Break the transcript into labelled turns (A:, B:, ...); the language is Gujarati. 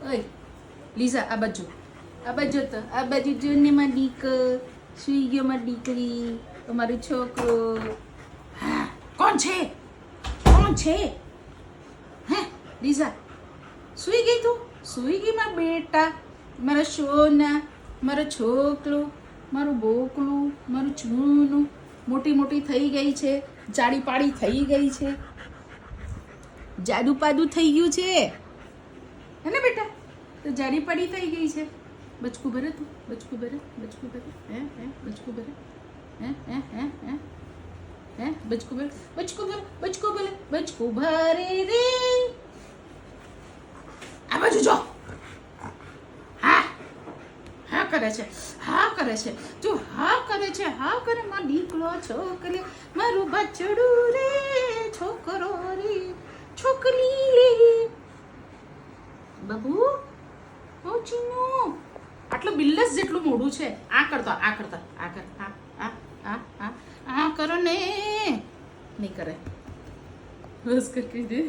A: ઓય લીઝા આ બાજુ તો આ બાજુ જો ને મારી દીક સુઈ ગયો મારી દીકરી તમારો છોકરો. હા કોણ છે હે લીઝા સુઈ ગઈ તું? સુઈ ગઈ મારા બેટા, મારા સોના, મારો છોકરો, મારું બોકલું, મારું ચૂનું. મોટી થઈ ગઈ છે, જાડી પાડી થઈ ગઈ છે, જાડુ પાડું થઈ ગયું છે હે ને બેટા? તો જાડી પાડી થઈ ગઈ છે. બચકું ભરે તું, બચકું ભરે હે બચકું ભરે હે બચકું ભરે બચકું ભરે રે. આ બાજુ જો. હા કરે છે તું, હા કરે મારો દીકરો છોકરી, મારું બચડું રે, છોકરો રે, છોકરી રે. બાબુ ઓ ચીનુ, આટલું બિલ્લસ જેટલું મોઢું છે. આ કર આ કરો ને. નહીં કરે બસ કરી દે.